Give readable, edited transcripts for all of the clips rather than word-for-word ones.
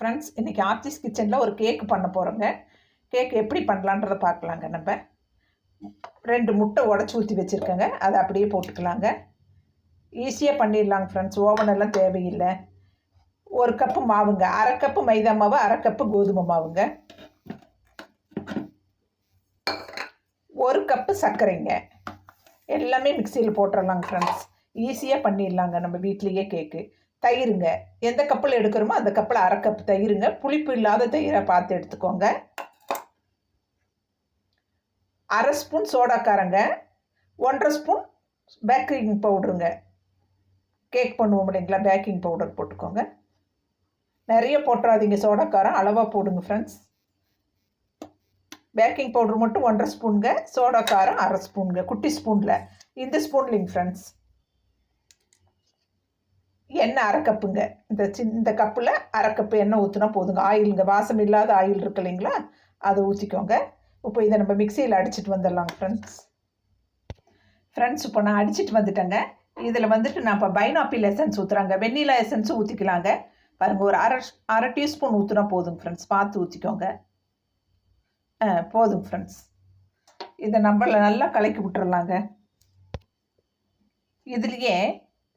Friends, இன்றைக்கி ஆர்த்திஸ் கிச்சனில் ஒரு கேக்கு பண்ண போகிறோங்க. கேக் எப்படி பண்ணலான்றதை பார்க்கலாங்க. நம்ம 2 முட்டை உடச்சி ஊற்றி வச்சுருக்கேங்க, அதை அப்படியே போட்டுக்கலாங்க. ஈஸியாக பண்ணிடலாங்க ஃப்ரெண்ட்ஸ், ஓவனெல்லாம் தேவையில்லை. 1 கப்பு மாவுங்க, 1/2 கப்பு மைதா மாவு, 1/2 கப்பு கோதுமை மாவுங்க, 1 கப்பு சர்க்கரைங்க. எல்லாமே மிக்சியில் போட்டுடலாங்க ஃப்ரெண்ட்ஸ். ஈஸியாக பண்ணிடலாங்க நம்ம வீட்லேயே கேக்கு. தயிருங்க, எந்த கப்பில் எடுக்கிறோமோ அந்த கப்பில் 1/2 கப் தயிருங்க. புளிப்பு இல்லாத தயிரை பார்த்து எடுத்துக்கோங்க. 1/2 ஸ்பூன் சோடாக்காரங்க, 1/2 ஸ்பூன் பேக்கிங் பவுடருங்க. கேக் பண்ணுவோம் இல்லைங்களா, பேக்கிங் பவுடர் போட்டுக்கோங்க. நிறைய போட்டுறாதீங்க, சோடாக்காரம் அளவாக போடுங்க ஃப்ரெண்ட்ஸ். பேக்கிங் பவுடர் மட்டும் 1/2 ஸ்பூனுங்க, சோடாக்காரம் 1/2 ஸ்பூனுங்க, குட்டி ஸ்பூனில். இந்த ஸ்பூன்லிங்க ஃப்ரெண்ட்ஸ். எண்ணெய் 1/2 கப்புங்க. இந்த கப்பில் 1/2 கப்பு எண்ணெய் ஊற்றினா போதுங்க. ஆயிலுங்க, வாசம் இல்லாத ஆயில் இருக்கு இல்லைங்களா, அதை ஊற்றிக்கோங்க. இப்போ இதை நம்ம மிக்சியில் அடிச்சுட்டு வந்துடலாங்க ஃப்ரெண்ட்ஸ். இப்போ நான் அடிச்சுட்டு வந்துட்டேங்க. இதில் வந்துட்டு நான் இப்போ பைனாப்பிள் எசன்ஸ் ஊற்றுறாங்க. வெண்ணிலா எசன்ஸும் ஊற்றிக்கலாங்க. பாருங்கள், ஒரு அரை டீஸ்பூன் ஊற்றினா போதுங்க ஃப்ரெண்ட்ஸ். பார்த்து ஊற்றிக்கோங்க. போதுங்க ஃப்ரெண்ட்ஸ். இதை நம்மள நல்லா கலக்கி விட்டுறலாங்க. இதுலேயே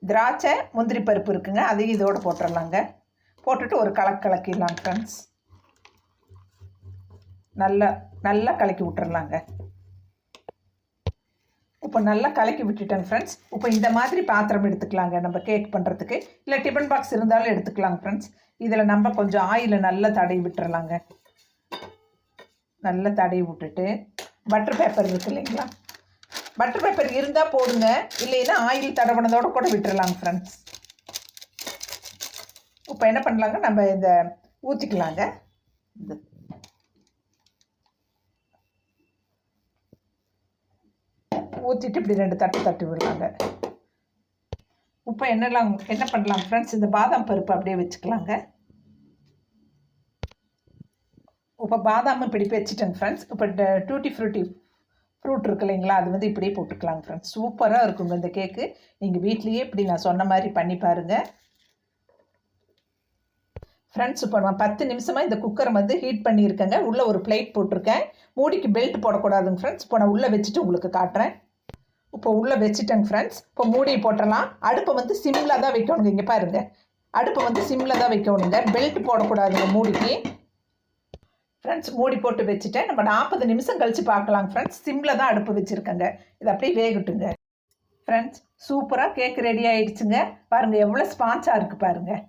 திராட்சை முந்திரி பருப்பு இருக்குங்க, அதையும் இதோடு போட்டுடலாங்க. போட்டுட்டு ஒரு கலக்கிடலாங்க ஃப்ரெண்ட்ஸ். நல்லா கலக்கி விட்டுறலாங்க. இப்போ நல்லா கலக்கி விட்டுட்டேங்க ஃப்ரெண்ட்ஸ். இப்போ இந்த மாதிரி பாத்திரம் எடுத்துக்கலாங்க நம்ம கேக் பண்ணுறதுக்கு. இல்லை டிஃபன் பாக்ஸ் இருந்தாலும் எடுத்துக்கலாங்க ஃப்ரெண்ட்ஸ். இதில் நம்ம கொஞ்சம் ஆயிலை நல்லா தடவி விட்டுறலாங்க. நல்லா தடவி விட்டுட்டு பட்டர் பேப்பர் இருக்கு இல்லைங்களா, பட்டர் பேப்பர் இருந்தால் போடுங்க, இல்லைன்னா ஆயில் தடவினதோடு கூட விட்டுறலாங்க ஃப்ரெண்ட்ஸ். இப்போ என்ன பண்ணலாங்க, நம்ம இதை ஊற்றிக்கலாங்க. ஊற்றிட்டு இப்படி 2 தட்டு விடலாங்க. இப்போ என்ன பண்ணலாம் ஃப்ரெண்ட்ஸ், இந்த பாதாம் பருப்பு அப்படியே வச்சுக்கலாங்க. இப்போ பாதாம் இப்படி வச்சுட்டேங்க ஃப்ரெண்ட்ஸ். இப்போ டூட்டி ஃப்ரூட்டி ஃப்ரூட் இருக்கு இல்லைங்களா, அது வந்து இப்படியே போட்டுக்கலாங்க ஃப்ரெண்ட்ஸ். சூப்பராக இருக்குங்க இந்த கேக்கு. நீங்கள் வீட்லேயே இப்படி நான் சொன்ன மாதிரி பண்ணி பாருங்கள் ஃப்ரெண்ட்ஸ். இப்போ நான் 10 நிமிஷமாக இந்த குக்கரை வந்து ஹீட் பண்ணியிருக்கேங்க. உள்ளே ஒரு பிளேட் போட்டிருக்கேன். மூடிக்கு பெல்ட் போடக்கூடாதுங்க ஃப்ரெண்ட்ஸ். இப்போ நான் உள்ளே வச்சுட்டு உங்களுக்கு காட்டுறேன். இப்போ உள்ளே வச்சுட்டேங்க ஃப்ரெண்ட்ஸ். இப்போ மூடி போட்டுடலாம். அடுப்பை வந்து சிம்மில் தான் வைக்கணுங்க. இங்கே பாருங்கள், அடுப்பை வந்து சிம்மில் தான் வைக்கணுங்க. பெல்ட் போடக்கூடாதுங்க மூடிக்கு ஃப்ரெண்ட்ஸ். மூடி போட்டு வச்சுட்டேன். நம்ம 40 நிமிஷம் கழித்து பார்க்கலாங்க ஃப்ரெண்ட்ஸ். சிம்மில் தான் அடுப்பு வச்சுருக்கேங்க. இது அப்படியே வேகட்டுங்க ஃப்ரெண்ட்ஸ். சூப்பராக கேக் ரெடி ஆகிடுச்சுங்க. பாருங்கள் எவ்வளோ ஸ்பான்ஸாக இருக்குது பாருங்கள்.